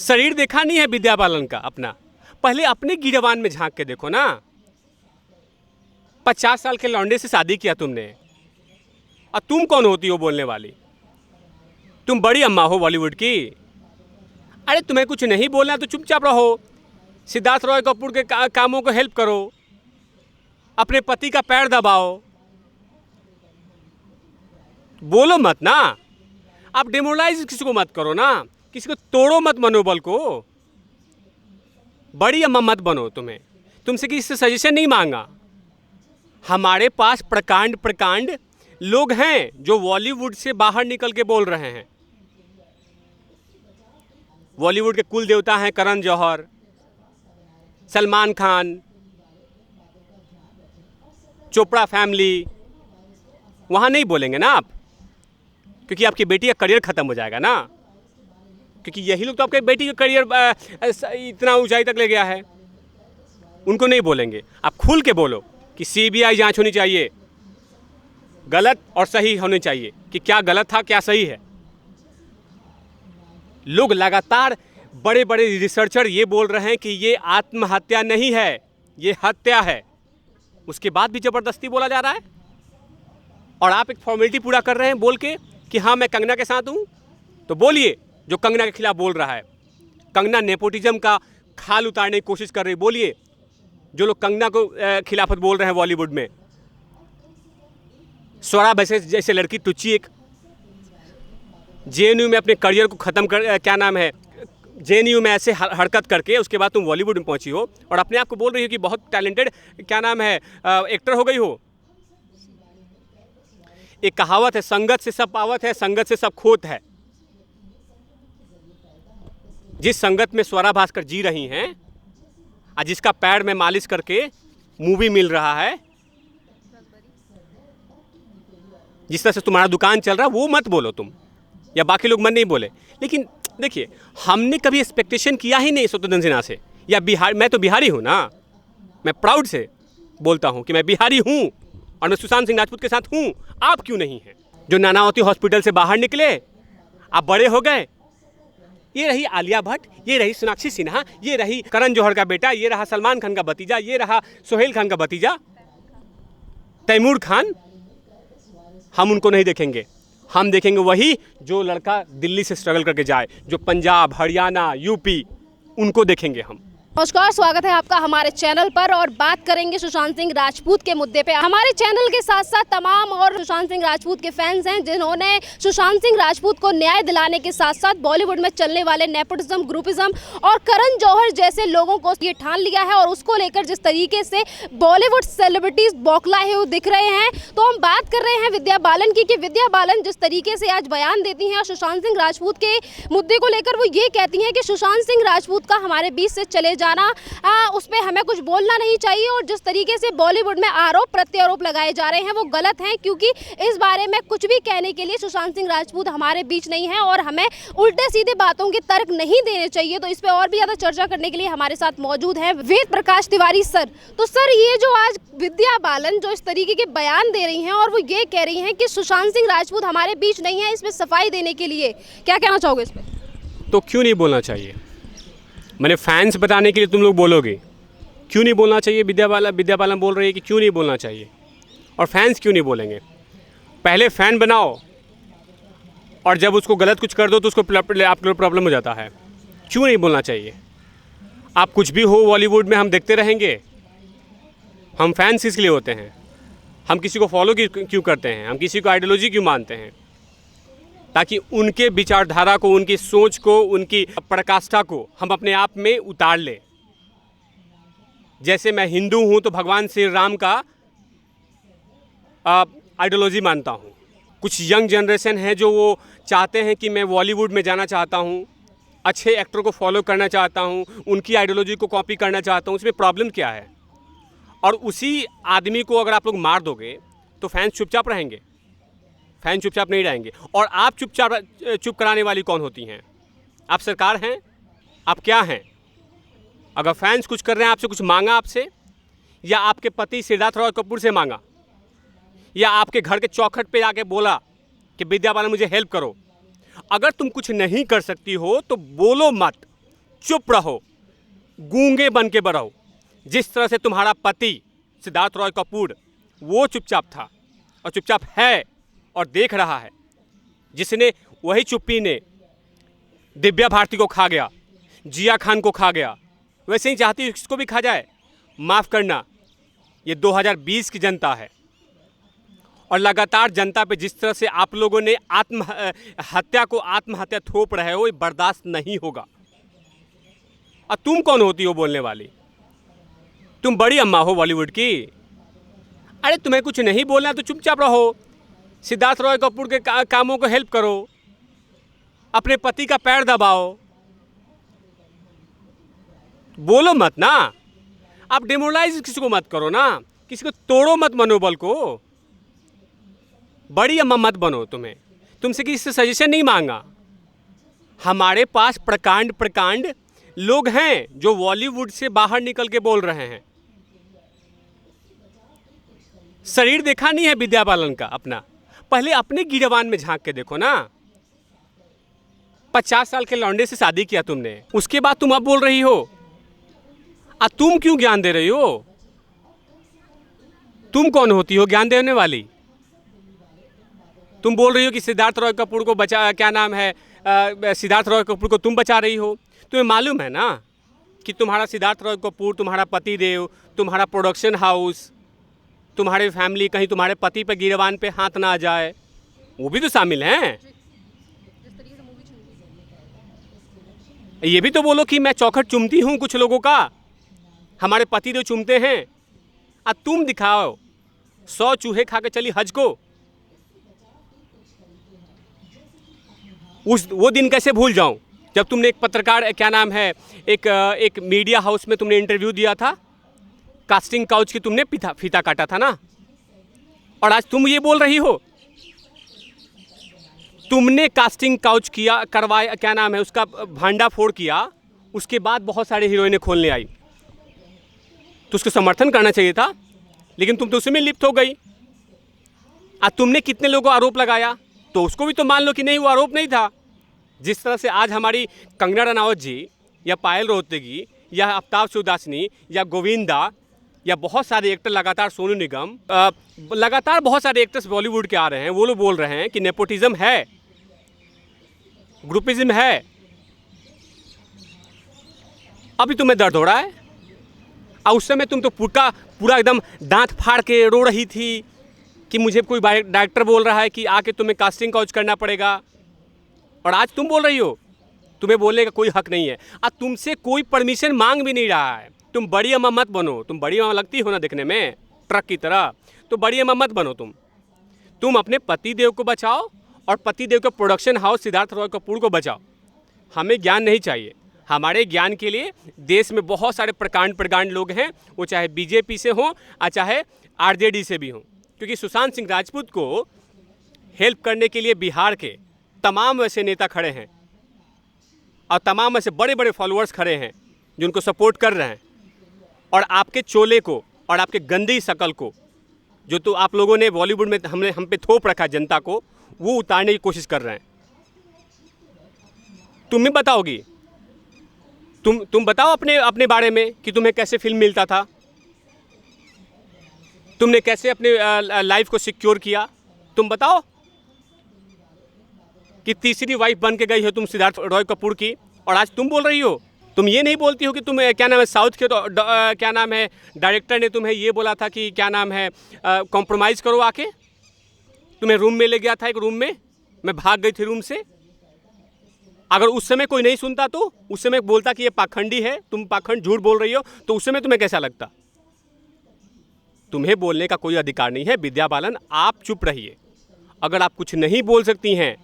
शरीर देखा नहीं है विद्या बालन का अपना? पहले अपने गिरवान में झांक के देखो ना। 50 साल के लौंडे से शादी किया तुमने, और तुम कौन होती हो बोलने वाली? तुम बड़ी अम्मा हो बॉलीवुड की। अरे तुम्हें कुछ नहीं बोलना तो चुपचाप रहो, सिद्धार्थ रॉय कपूर के कामों को हेल्प करो, अपने पति का पैर दबाओ, बोलो मत ना। आप डिमोरलाइज किसी को मत करो ना, किसी को तोड़ो मत मनोबल को। बड़ी अम्मा मत बनो। तुमसे किसी से सजेशन नहीं मांगा। हमारे पास प्रकांड लोग हैं जो बॉलीवुड से बाहर निकल के बोल रहे हैं। बॉलीवुड के कुल देवता हैं करण जौहर, सलमान खान, चोपड़ा फैमिली। वहाँ नहीं बोलेंगे ना आप, क्योंकि आपकी बेटी का करियर ख़त्म हो जाएगा ना। क्योंकि यही लोग तो आपके बेटी का करियर इतना ऊंचाई तक ले गया है। उनको नहीं बोलेंगे। आप खुल के बोलो कि सीबीआई जांच होनी चाहिए, गलत और सही होनी चाहिए, कि क्या गलत था क्या सही है। लोग लगातार बड़े बड़े रिसर्चर ये बोल रहे हैं कि ये आत्महत्या नहीं है, ये हत्या है। उसके बाद भी ज़बरदस्ती बोला जा रहा है, और आप एक फॉर्मेलिटी पूरा कर रहे हैं बोल के कि हाँ मैं कंगना के साथ हूँ। तो बोलिए जो कंगना के खिलाफ बोल रहा है। कंगना नेपोटिज्म का खाल उतारने की कोशिश कर रही, बोलिए। जो लोग कंगना को खिलाफत बोल रहे हैं बॉलीवुड में, स्वरा वैसे जैसे लड़की टुच्ची एक जेएनयू में अपने करियर को ख़त्म कर, क्या नाम है, जेएनयू में ऐसे हरकत करके उसके बाद तुम बॉलीवुड में पहुंची हो और अपने आप को बोल रही हो कि बहुत टैलेंटेड, क्या नाम है, एक्टर हो गई हो। एक कहावत है, संगत से सब पावत है, संगत से सब खोत है। जिस संगत में स्वरा भास्कर जी रही हैं और जिसका पैर में मालिश करके मूवी मिल रहा है, जिस तरह से तुम्हारा दुकान चल रहा है, वो मत बोलो तुम, या बाकी लोग मन नहीं बोले। लेकिन देखिए, हमने कभी एक्सपेक्टेशन किया ही नहीं शत्रुघ्न सिन्हा से, या बिहार, मैं तो बिहारी हूँ ना, मैं प्राउड से बोलता हूँ कि मैं बिहारी हूँ और मैं सुशांत सिंह राजपूत के साथ हूँ। आप क्यों नहीं हैं? जो नानावती हॉस्पिटल से बाहर निकले, आप बड़े हो गए। ये रही आलिया भट्ट, ये रही सोनाक्षी सिन्हा, ये रही करण जौहर का बेटा, ये रहा सलमान खान का भतीजा, ये रहा सोहेल खान का भतीजा तैमूर खान। हम उनको नहीं देखेंगे। हम देखेंगे वही जो लड़का दिल्ली से स्ट्रगल करके जाए, जो पंजाब, हरियाणा, यूपी, उनको देखेंगे हम। नमस्कार, स्वागत है आपका हमारे चैनल पर और बात करेंगे सुशांत सिंह राजपूत के मुद्दे पे। हमारे चैनल के साथ साथ तमाम और सुशांत सिंह राजपूत के फैंस हैं जिन्होंने सुशांत सिंह राजपूत को न्याय दिलाने के साथ साथ बॉलीवुड में चलने वाले नेपोटिज्म, ग्रुपिज्म और करण जौहर जैसे लोगों को ये ठान लिया है। और उसको लेकर जिस तरीके से बॉलीवुड सेलिब्रिटीज बौखलाए हुए दिख रहे हैं, तो हम बात कर रहे हैं विद्या बालन की, कि विद्या बालन जिस तरीके से आज बयान देती हैं और सुशांत सिंह राजपूत के मुद्दे को लेकर वो ये कहती हैं कि सुशांत सिंह राजपूत का हमारे बीच से चले जाना, उस पर हमें कुछ बोलना नहीं चाहिए। और जिस तरीके से बॉलीवुड में आरोप प्रत्यारोप लगाए जा रहे हैं वो गलत हैं, क्योंकि इस बारे में कुछ भी कहने के लिए सुशांत सिंह राजपूत हमारे बीच नहीं है और हमें उल्टे सीधे बातों के तर्क नहीं देने चाहिए। तो इस पर और भी ज़्यादा चर्चा करने के लिए हमारे साथ मौजूद है वेद प्रकाश तिवारी सर। तो सर, ये जो आज विद्या बालन जो इस तरीके के बयान दे रही हैं और वो ये कह रही हैं कि सुशांत सिंह राजपूत हमारे बीच नहीं है, इसमें सफाई देने के लिए क्या कहना चाहोगे इस पर? तो क्यों नहीं बोलना चाहिए? मैंने फैंस बताने के लिए तुम लोग बोलोगे क्यों नहीं बोलना चाहिए? विद्या बालन बोल रही है कि क्यों नहीं बोलना चाहिए, और फैंस क्यों नहीं बोलेंगे? पहले फ़ैन बनाओ और जब उसको गलत कुछ कर दो तो उसको आप लोग प्रॉब्लम हो जाता है। क्यों नहीं बोलना चाहिए? आप कुछ भी हो बॉलीवुड में हम देखते रहेंगे। हम फैंस इसलिए होते हैं, हम किसी को फॉलो क्यों करते हैं, हम किसी को आइडियोलॉजी क्यों मानते हैं? ताकि उनके विचारधारा को, उनकी सोच को, उनकी प्रकाष्ठा को हम अपने आप में उतार लें। जैसे मैं हिंदू हूं तो भगवान श्री राम का आइडियोलॉजी मानता हूं। कुछ यंग जनरेशन है जो वो चाहते हैं कि मैं बॉलीवुड में जाना चाहता हूं, अच्छे एक्टर को फॉलो करना चाहता हूं, उनकी आइडियोलॉजी को कॉपी करना चाहता हूं। इसमें प्रॉब्लम क्या है? और उसी आदमी को अगर आप लोग मार दोगे तो फैंस चुपचाप रहेंगे? फैन चुपचाप नहीं रहेंगे। और आप चुप कराने वाली कौन होती हैं? आप सरकार हैं? आप क्या हैं? अगर फैंस कुछ कर रहे हैं, आपसे कुछ मांगा आपसे, या आपके पति सिद्धार्थ रॉय कपूर से मांगा, या आपके घर के चौखट पे आके बोला कि विद्या बालन मुझे हेल्प करो? अगर तुम कुछ नहीं कर सकती हो तो बोलो मत, चुप रहो, गूंगे बन के रहो। जिस तरह से तुम्हारा पति सिद्धार्थ रॉय कपूर वो चुपचाप था और चुपचाप है और देख रहा है, जिसने वही चुप्पी ने दिव्या भारती को खा गया, जिया खान को खा गया, वैसे ही चाहती इसको भी खा जाए। माफ़ करना, ये 2020 की जनता है और लगातार जनता पे जिस तरह से आप लोगों ने आत्महत्या को आत्महत्या थोप रहे हो, ये बर्दाश्त नहीं होगा। और तुम कौन होती हो बोलने वाली? तुम बड़ी अम्मा हो बॉलीवुड की। अरे तुम्हें कुछ नहीं बोलना तो चुपचाप रहो, सिद्धार्थ रॉय कपूर के कामों को हेल्प करो, अपने पति का पैर दबाओ, बोलो मत ना। आप डिमोरलाइज किसी को मत करो ना, किसी को तोड़ो मत मनोबल को। बड़ी अम्मा मत बनो। तुमसे किसी से सजेशन नहीं मांगा। हमारे पास प्रकांड लोग हैं जो बॉलीवुड से बाहर निकल के बोल रहे हैं। शरीर देखा नहीं है विद्या बालन का अपना, पहले अपने गिरवान में झांक के देखो ना। 50 साल के लौंडे से शादी किया तुमने, उसके बाद तुम अब बोल रही हो। तुम क्यों ज्ञान दे रही हो? तुम कौन होती हो ज्ञान देने वाली? तुम बोल रही हो कि सिद्धार्थ रॉय कपूर को बचा, क्या नाम है, सिद्धार्थ रॉय कपूर को तुम बचा रही हो। तुम्हें मालूम है ना कि तुम्हारा सिद्धार्थ रॉय कपूर, तुम्हारा पति देव, तुम्हारा प्रोडक्शन हाउस, तुम्हारे फैमिली कहीं तुम्हारे पति पे गिरवान पे हाथ ना आ जाए, वो भी तो शामिल हैं। ये भी तो बोलो कि मैं चौखट चूमती हूँ कुछ लोगों का, हमारे पति देव चूमते हैं। तुम दिखाओ 100 चूहे खा के चली हज को। वो दिन कैसे भूल जाऊं जब तुमने एक पत्रकार, क्या नाम है, एक मीडिया हाउस में तुमने इंटरव्यू दिया था, कास्टिंग काउच की तुमने फीता काटा था ना, और आज तुम ये बोल रही हो। तुमने कास्टिंग काउच करवाया, क्या नाम है, उसका भांडाफोड़ किया, उसके बाद बहुत सारे हीरोइनें खोलने आई, तो उसको समर्थन करना चाहिए था, लेकिन तुम तो उसमें लिप्त हो गई। तुमने कितने लोगों को आरोप लगाया, तो उसको भी तो मान लो कि नहीं, वो आरोप नहीं था। जिस तरह से आज हमारी कंगना रनावत जी या पायल रोहतगी या अमिताभ चौदासनी या गोविंदा या बहुत सारे एक्टर, लगातार सोनू निगम, लगातार बहुत सारे एक्टर्स बॉलीवुड के आ रहे हैं, वो लोग बोल रहे हैं कि नेपोटिज्म है, ग्रुपिज्म है। अभी तुम्हें दर्द हो रहा है, और उस समय तुम तो पूरा एकदम दांत फाड़ के रो रही थी कि मुझे कोई डायरेक्टर बोल रहा है कि आके तुम्हें कास्टिंग काउच करना पड़ेगा, और आज तुम बोल रही हो तुम्हें बोलने का कोई हक नहीं है। तुमसे कोई परमिशन मांग भी नहीं रहा है। तुम बड़ी अम्मा मत बनो। तुम बड़ी अम्मा लगती हो ना देखने में, ट्रक की तरह, तो बड़ी अम्मा मत बनो। तुम अपने पति देव को बचाओ और पति देव के प्रोडक्शन हाउस सिद्धार्थ रॉय कपूर को बचाओ। हमें ज्ञान नहीं चाहिए। हमारे ज्ञान के लिए देश में बहुत सारे प्रकांड लोग हैं, वो चाहे बीजेपी से हों और चाहे आरजेडी से भी हों, क्योंकि सुशांत सिंह राजपूत को हेल्प करने के लिए बिहार के तमाम ऐसे नेता खड़े हैं और तमाम ऐसे बड़े बड़े फॉलोअर्स खड़े हैं जो उनको सपोर्ट कर रहे हैं। और आपके चोले को और आपके गंदी शकल को, जो तो आप लोगों ने बॉलीवुड में हम पे थोप रखा जनता को, वो उतारने की कोशिश कर रहे हैं। तुम ही बताओगी, तुम बताओ अपने बारे में कि तुम्हें कैसे फिल्म मिलता था, तुमने कैसे अपने लाइफ को सिक्योर किया। तुम बताओ कि तीसरी वाइफ बन के गई हो तुम सिद्धार्थ रॉय कपूर की, और आज तुम बोल रही हो। तुम ये नहीं बोलती हो कि तुम, क्या नाम है, साउथ के तो क्या नाम है, डायरेक्टर ने तुम्हें ये बोला था कि क्या नाम है, कॉम्प्रोमाइज़ करो आके। तुम्हें रूम में ले गया था, एक रूम में, मैं भाग गई थी रूम से। अगर उस समय कोई नहीं सुनता तो उस समय बोलता कि ये पाखंडी है, तुम पाखंड झूठ बोल रही हो, तो उस समय तुम्हें कैसा लगता? तुम्हें बोलने का कोई अधिकार नहीं है। विद्या बालन, आप चुप रहिए। अगर आप कुछ नहीं बोल सकती हैं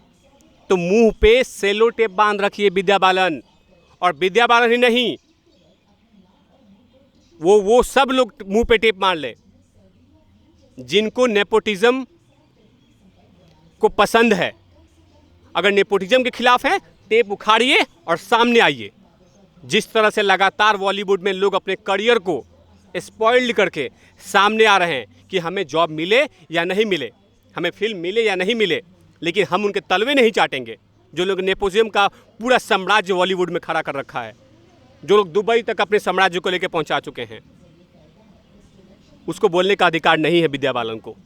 तो मुंह पे सेलो टेप बांध रखिए विद्या बालन। और विद्या बालन ही नहीं, वो सब लोग मुंह पे टेप मार ले जिनको नेपोटिज्म को पसंद है। अगर नेपोटिज्म के खिलाफ है, टेप उखाड़िए और सामने आइए। जिस तरह से लगातार बॉलीवुड में लोग अपने करियर को स्पॉइल्ड करके सामने आ रहे हैं कि हमें जॉब मिले या नहीं मिले, हमें फिल्म मिले या नहीं मिले, लेकिन हम उनके तलवे नहीं चाटेंगे जो लोग नेपोटिज्म का पूरा साम्राज्य बॉलीवुड में खड़ा कर रखा है। जो लोग दुबई तक अपने साम्राज्य को लेकर पहुंचा चुके हैं, उसको बोलने का अधिकार नहीं है विद्या बालन को।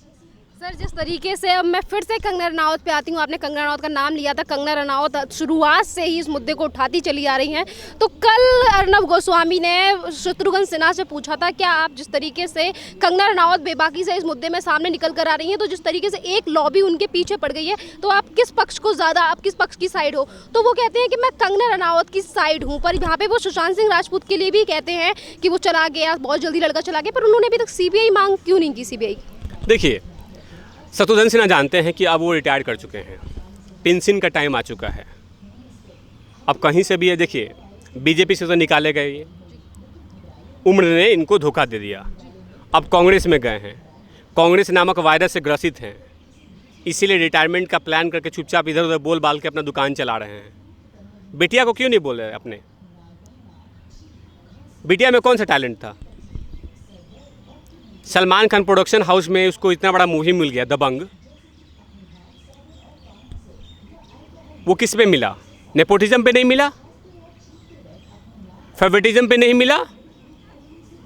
सर, जिस तरीके से अब मैं फिर से कंगना रनावत पे आती हूँ, आपने कंगना रनावत का नाम लिया था। कंगना रनावत शुरुआत से ही इस मुद्दे को उठाती चली आ रही हैं। तो कल अर्नब गोस्वामी ने शत्रुघ्न सिन्हा से पूछा था, क्या आप जिस तरीके से कंगना रनावत बेबाकी से इस मुद्दे में सामने निकल कर आ रही हैं, तो जिस तरीके से एक लॉबी उनके पीछे पड़ गई है, तो आप किस पक्ष को ज़्यादा, आप किस पक्ष की साइड हो? तो वो कहते हैं कि मैं कंगना रनावत की साइड हूँ, पर यहाँ पे वो सुशांत सिंह राजपूत के लिए भी कहते हैं कि वो चला गया, बहुत जल्दी लड़का चला गया, पर उन्होंने अभी तक सीबीआई मांग क्यों नहीं की? सीबीआई देखिए, शत्रुघ्न सिन्हा जानते हैं कि अब वो रिटायर कर चुके हैं, पेंशन का टाइम आ चुका है। अब कहीं से भी है, देखिए बीजेपी से तो निकाले गए, ये उम्र ने इनको धोखा दे दिया। अब कांग्रेस में गए हैं, कांग्रेस नामक वायरस से ग्रसित हैं, इसीलिए रिटायरमेंट का प्लान करके चुपचाप इधर उधर बोल बाल के अपना दुकान चला रहे हैं। बिटिया को क्यों नहीं बोल रहे अपने? बिटिया में कौन सा टैलेंट था? सलमान खान प्रोडक्शन हाउस में उसको इतना बड़ा मूवी मिल गया दबंग, वो किस पे मिला? नेपोटिज्म पे नहीं मिला, फेवरेटिज्म पे नहीं मिला,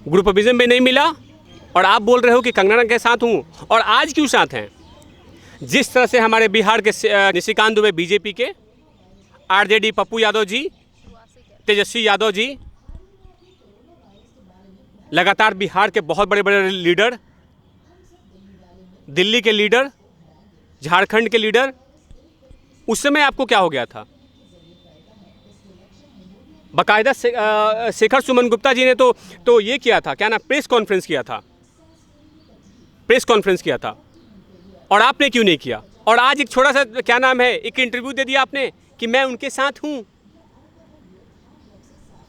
ग्रुपविज्म पे नहीं मिला, और आप बोल रहे हो कि कंगना के साथ हूँ। और आज क्यों साथ हैं? जिस तरह से हमारे बिहार के निशिकांत दुबे बीजेपी के, आरजेडी पप्पू यादव जी, तेजस्वी यादव जी, लगातार बिहार के बहुत बड़े बड़े लीडर, दिल्ली के लीडर, झारखंड के लीडर, उस समय आपको क्या हो गया था? बाकायदा शेखर सुमन गुप्ता जी ने तो ये किया था, क्या ना, प्रेस कॉन्फ्रेंस किया था, प्रेस कॉन्फ्रेंस किया था, और आपने क्यों नहीं किया? और आज एक छोटा सा, क्या नाम है, एक इंटरव्यू दे दिया आपने कि मैं उनके साथ हूं।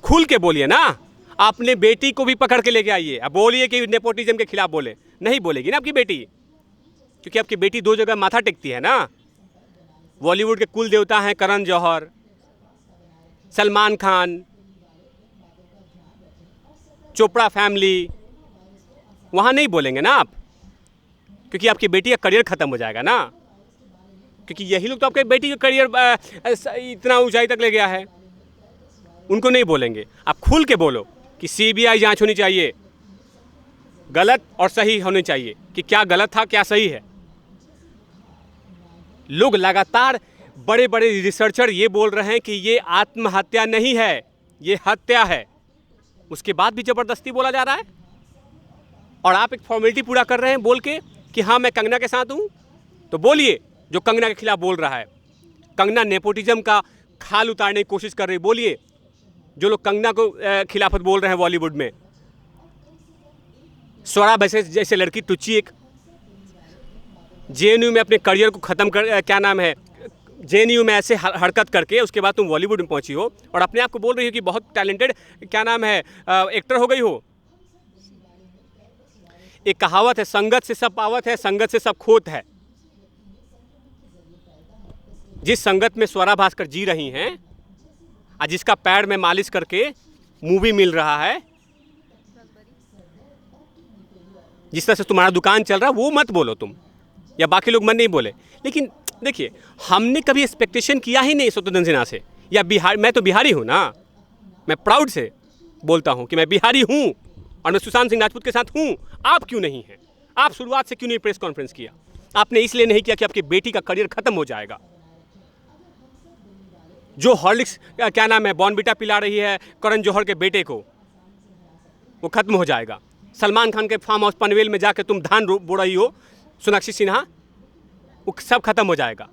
खुल के बोलिए ना, अपने बेटी को भी पकड़ के लेके आइए। अब बोलिए कि नेपोटिज्म के खिलाफ बोले, नहीं बोलेगी ना आपकी बेटी, क्योंकि आपकी बेटी दो जगह माथा टेकती है ना। बॉलीवुड के कुल देवता हैं करण जौहर, सलमान खान, चोपड़ा फैमिली, वहाँ नहीं बोलेंगे ना आप, क्योंकि आपकी बेटी का करियर ख़त्म हो जाएगा ना, क्योंकि यही लोग तो आपके बेटी का करियर इतना ऊंचाई तक ले गया है। उनको नहीं बोलेंगे, आप खुल के बोलो कि सीबीआई जांच होनी चाहिए, गलत और सही होनी चाहिए, कि क्या गलत था क्या सही है। लोग लगातार, बड़े बड़े रिसर्चर ये बोल रहे हैं कि ये आत्महत्या नहीं है, ये हत्या है, उसके बाद भी ज़बरदस्ती बोला जा रहा है। और आप एक फॉर्मेलिटी पूरा कर रहे हैं बोल के कि हाँ मैं कंगना के साथ हूँ। तो बोलिए, जो कंगना के खिलाफ बोल रहा है, कंगना नेपोटिज्म का खाल उतारने की कोशिश कर रही, बोलिए। जो लोग कंगना को खिलाफत बोल रहे हैं बॉलीवुड में, स्वरा वैसे जैसे लड़की टुच्ची, एक जेएनयू में अपने करियर को ख़त्म कर, क्या नाम है, जेएनयू में ऐसे हरकत करके उसके बाद तुम बॉलीवुड में पहुंची हो और अपने आप को बोल रही हो कि बहुत टैलेंटेड, क्या नाम है, एक्टर हो गई हो। एक कहावत है, संगत से सब पावत है, संगत से सब खोत है। जिस संगत में स्वरा भास्कर जी रही हैं, और जिसका पैर में मालिश करके मूवी मिल रहा है, जिस तरह से तुम्हारा दुकान चल रहा है, वो मत बोलो तुम, या बाकी लोग मन नहीं बोले। लेकिन देखिए, हमने कभी एक्सपेक्टेशन किया ही नहीं शत्रुघ्न सिन्हा से, या बिहार, मैं तो बिहारी हूँ ना, मैं प्राउड से बोलता हूँ कि मैं बिहारी हूँ और मैं सुशांत सिंह राजपूत के साथ हूँ। आप क्यों नहीं हैं? आप शुरुआत से क्यों नहीं प्रेस कॉन्फ्रेंस किया? आपने इसलिए नहीं किया कि आपकी बेटी का करियर खत्म हो जाएगा। जो हॉर्लिक्स, क्या नाम है, बॉर्नविटा पिला रही है करण जौहर के बेटे को, वो खत्म हो जाएगा। सलमान खान के फार्म हाउस पनवेल में जाके तुम धान बो रही हो, सोनाक्षी सिन्हा, वो सब खत्म हो जाएगा।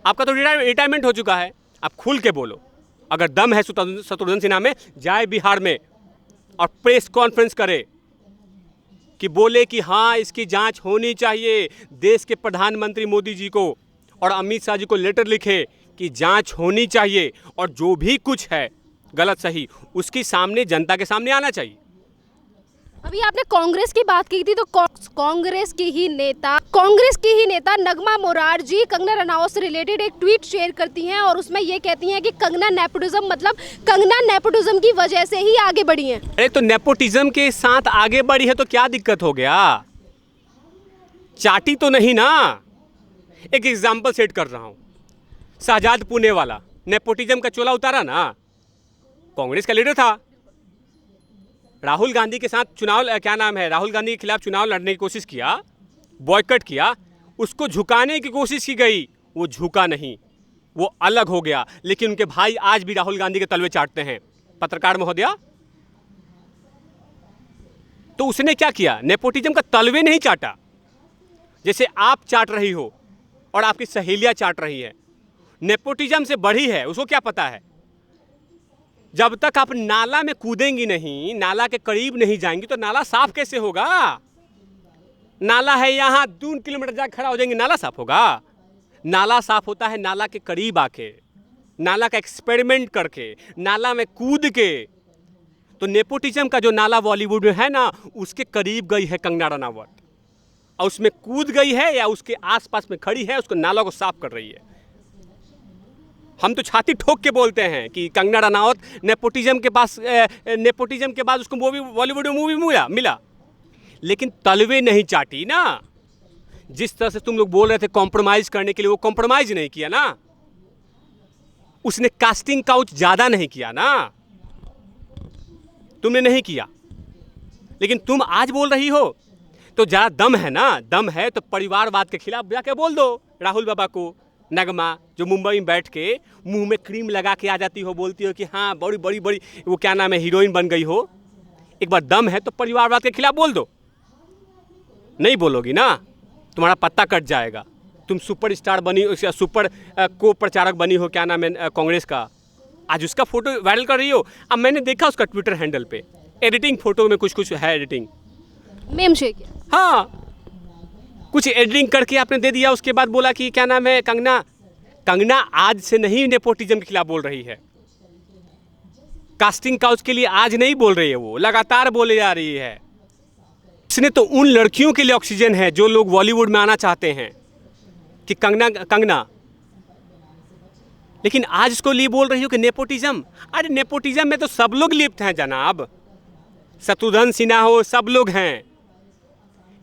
आपका तो रिटायरमेंट हो चुका है। आप खुल के बोलो, अगर दम है शत्रुघ्न सिन्हा में, जाए बिहार में और प्रेस कॉन्फ्रेंस करे, कि बोले कि हाँ इसकी जांच होनी चाहिए। देश के प्रधानमंत्री मोदी जी को और अमित शाह जी को लेटर लिखे कि जांच होनी चाहिए, और जो भी कुछ है गलत सही, उसकी सामने, जनता के सामने आना चाहिए। अभी आपने कांग्रेस की बात की थी, तो कांग्रेस की ही नेता नगमा मोरारजी कंगना रनावत से रिलेटेड एक ट्वीट शेयर करती हैं, और उसमें ये कहती हैं कि कंगना नेपोटिज्म, मतलब कंगना नेपोटिज्म की वजह से ही आगे बढ़ी हैं। अरे तो नेपोटिज्म के साथ आगे बढ़ी है तो क्या दिक्कत हो गया? चाटी तो नहीं ना। एक एग्जाम्पल सेट कर रहा हूँ, शहजाद पुणे वाला नेपोटिज्म का चोला उतारा ना, कांग्रेस का लीडर था, राहुल गांधी के साथ चुनाव क्या नाम है, राहुल गांधी के खिलाफ चुनाव लड़ने की कोशिश किया, बॉयकट किया, उसको झुकाने की कोशिश की गई, वो झुका नहीं, वो अलग हो गया। लेकिन उनके भाई आज भी राहुल गांधी के तलवे चाटते हैं। पत्रकार महोदया, तो उसने क्या किया, नेपोटिज्म का तलवे नहीं चाटा, जैसे आप चाट रही हो और आपकी सहेलियां चाट रही है। नेपोटिज्म से बढ़ी है, उसको क्या पता है। जब तक आप नाला में कूदेंगी नहीं, नाला के करीब नहीं जाएंगी, तो नाला साफ कैसे होगा। नाला है यहाँ, 2 किलोमीटर जाकर खड़ा हो जाएंगे, नाला साफ होगा। नाला साफ होता है नाला के करीब आके, नाला का एक्सपेरिमेंट करके, नाला में कूद के। तो नेपोटिज्म का जो नाला बॉलीवुड में है ना, उसके करीब गई है कंगना रनावत, और उसमें कूद गई है या उसके आसपास में खड़ी है, उसको नाला को साफ कर रही है। हम तो छाती ठोक के बोलते हैं कि कंगना रनावत नेपोटिज्म के पास, नेपोटिज्म के बाद उसको मूवी, बॉलीवुड में मूवी मिला, लेकिन तलवे नहीं चाटी ना। जिस तरह से तुम लोग बोल रहे थे कॉम्प्रोमाइज़ करने के लिए, वो कॉम्प्रोमाइज़ नहीं किया ना। उसने कास्टिंग काउच ज़्यादा नहीं किया ना, तुमने नहीं किया। लेकिन तुम आज बोल रही हो तो ज़्यादा दम है ना, दम है तो परिवारवाद के खिलाफ जाके बोल दो राहुल बाबा को। नगमा जो मुंबई में बैठ के मुंह में क्रीम लगा के आ जाती हो, बोलती हो कि हाँ बड़ी बड़ी बड़ी वो क्या नाम है, हीरोइन बन गई हो। एक बार दम है तो परिवारवाद के खिलाफ बोल दो। नहीं बोलोगी ना, तुम्हारा पत्ता कट जाएगा। तुम सुपरस्टार बनी, सुपर को प्रचारक बनी हो, क्या नाम है, कांग्रेस का। आज उसका फोटो वायरल कर रही हो। अब मैंने देखा उसका ट्विटर हैंडल पे एडिटिंग, फोटो में कुछ कुछ है एडिटिंग, मेम शेक। हाँ कुछ एडिटिंग करके आपने दे दिया। उसके बाद बोला कि क्या नाम है, कंगना आज से नहीं नेपोटिज्म के खिलाफ बोल रही है, कास्टिंग काउच के लिए आज नहीं बोल रही है, वो लगातार बोले जा रही है। इसने तो उन लड़कियों के लिए ऑक्सीजन है जो लोग बॉलीवुड में आना चाहते हैं कि कंगना, लेकिन आज इसको लिए बोल रही हो कि नेपोटिज्म। अरे नेपोटिज्म में तो सब लोग लिप्त हैं जनाब, शत्रुघ्न सिन्हा हो, सब लोग हैं,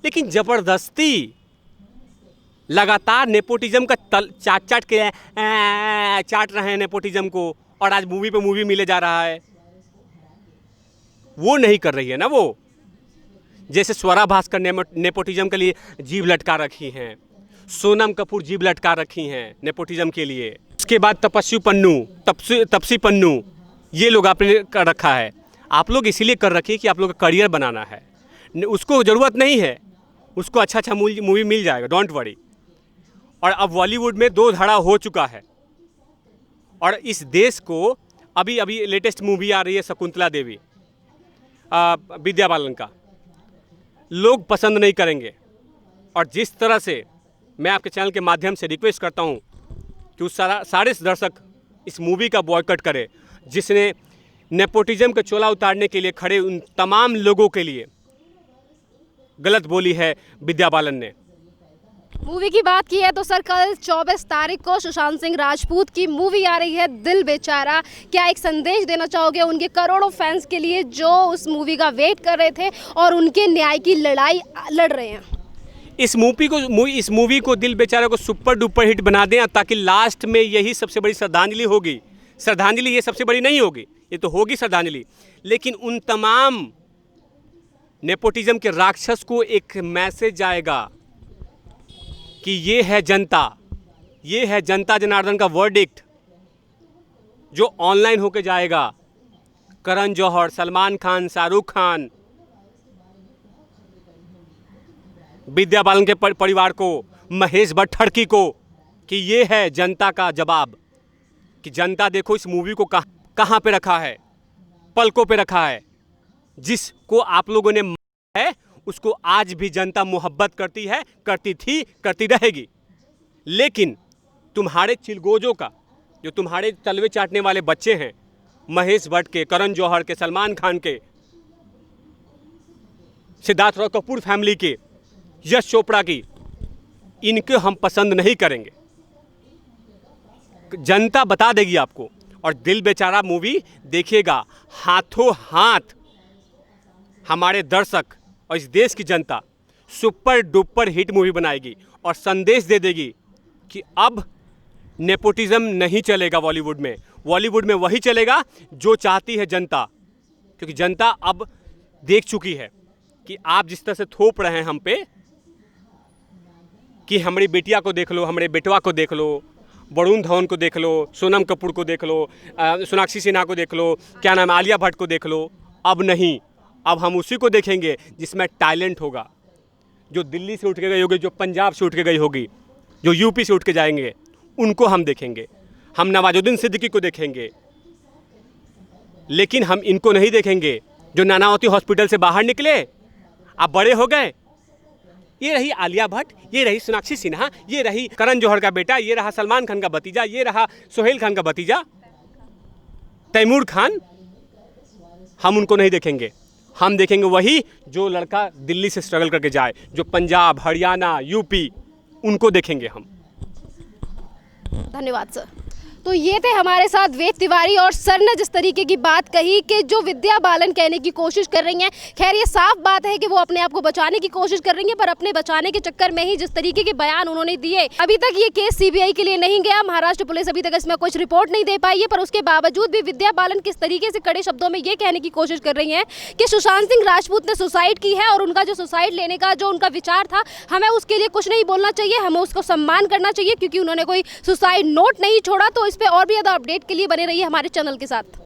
लेकिन जबरदस्ती लगातार नेपोटिज्म का चाट के चाट रहे हैं नेपोटिज्म को, और आज मूवी पे मूवी मिले जा रहा है। वो नहीं कर रही है ना वो। जैसे स्वरा भास्कर नेपोटिज्म के लिए जीभ लटका रखी हैं, सोनम कपूर जीभ लटका रखी हैं नेपोटिज्म के लिए। उसके बाद तपसी पन्नू, ये लोग आपने कर रखा है। आप लोग इसीलिए कर रखी है कि आप लोग का करियर बनाना है, उसको ज़रूरत नहीं है, उसको अच्छा मूवी मिल जाएगा, डोंट वरी। और अब बॉलीवुड में 2 धड़ा हो चुका है, और इस देश को अभी लेटेस्ट मूवी आ रही है शकुंतला देवी, विद्या बालन का, लोग पसंद नहीं करेंगे। और जिस तरह से मैं आपके चैनल के माध्यम से रिक्वेस्ट करता हूं कि उस सारे दर्शक इस मूवी का बॉयकॉट करे, जिसने नेपोटिज्म का चोला उतारने के लिए खड़े उन तमाम लोगों के लिए गलत बोली है विद्या बालन ने। मूवी की बात की है तो सर, कल 24 तारीख को सुशांत सिंह राजपूत की मूवी आ रही है दिल बेचारा। क्या एक संदेश देना चाहोगे उनके करोड़ों फैंस के लिए जो उस मूवी का वेट कर रहे थे और उनके न्याय की लड़ाई लड़ रहे हैं? इस मूवी को दिल बेचारा को सुपर डुपर हिट बना दें, ताकि लास्ट में यही सबसे बड़ी श्रद्धांजलि होगी। श्रद्धांजलि ये सबसे बड़ी नहीं होगी, ये तो होगी श्रद्धांजलि, लेकिन उन तमाम नेपोटिज्म के राक्षस को एक मैसेज जाएगा कि ये है जनता जनार्दन का वर्डिक्ट जो ऑनलाइन होके जाएगा। करण जौहर, सलमान खान, शाहरुख खान, विद्या बालन के परिवार को, महेश भट्ट ठड़की को, कि ये है जनता का जवाब, कि जनता देखो इस मूवी को कहाँ पे रखा है, पलकों पे रखा है। जिसको आप लोगों ने है उसको आज भी जनता मोहब्बत करती है, करती थी, करती रहेगी। लेकिन तुम्हारे चिलगोजों का, जो तुम्हारे तलवे चाटने वाले बच्चे हैं, महेश भट्ट के, करण जौहर के, सलमान खान के, सिद्धार्थ रॉय कपूर फैमिली के, यश चोपड़ा की, इनको हम पसंद नहीं करेंगे। जनता बता देगी आपको। और दिल बेचारा मूवी देखिएगा, हाथों हाथ हमारे दर्शक और इस देश की जनता सुपर डुपर हिट मूवी बनाएगी और संदेश दे देगी कि अब नेपोटिज्म नहीं चलेगा बॉलीवुड में। बॉलीवुड में वही चलेगा जो चाहती है जनता, क्योंकि जनता अब देख चुकी है कि आप जिस तरह से थोप रहे हैं हम पे, कि हमारी बेटिया को देख लो, हमारे बेटवा को देख लो, वरुण धवन को देख लो, सोनम कपूर को देख लो, सोनाक्षी सिन्हा को देख लो, क्या नाम है, आलिया भट्ट को देख लो। अब नहीं, अब हम उसी को देखेंगे जिसमें टैलेंट होगा, जो दिल्ली से उठ के गई होगी, जो पंजाब से उठ के गई होगी, जो यूपी से उठ के जाएंगे, उनको हम देखेंगे। हम नवाजुद्दीन सिद्दीकी को देखेंगे, लेकिन हम इनको नहीं देखेंगे जो नानावती हॉस्पिटल से बाहर निकले, आप बड़े हो गए। ये रही आलिया भट्ट, ये रही सोनाक्षी सिन्हा, ये रही करण जौहर का बेटा, ये रहा सलमान खान का भतीजा, ये रहा सोहेल खान का भतीजा तैमूर खान। हम उनको नहीं देखेंगे, हम देखेंगे वही जो लड़का दिल्ली से स्ट्रगल करके जाए, जो पंजाब, हरियाणा, यूपी, उनको देखेंगे हम। धन्यवाद सर। तो ये थे हमारे साथ वेद तिवारी, और सर ने जिस तरीके की बात कही कि जो विद्या बालन कहने की कोशिश कर रही हैं, खैर ये साफ बात है कि वो अपने आप को बचाने की कोशिश कर रही हैं, पर अपने बचाने के चक्कर में ही जिस तरीके के बयान उन्होंने दिए, अभी तक ये केस सीबीआई के लिए नहीं गया। महाराष्ट्र पुलिस अभी तक इसमें कुछ रिपोर्ट नहीं दे पाई है, पर उसके बावजूद भी विद्या बालन किस तरीके से कड़े शब्दों में ये कहने की कोशिश कर रही हैं कि सुशांत सिंह राजपूत ने सुसाइड की है, और उनका जो सुसाइड लेने का जो उनका विचार था, हमें उसके लिए कुछ नहीं बोलना चाहिए, हमें उसको सम्मान करना चाहिए, क्योंकि उन्होंने कोई सुसाइड नोट नहीं छोड़ा। तो इस पर और भी ज़्यादा अपडेट के लिए बने रहिए हमारे चैनल के साथ।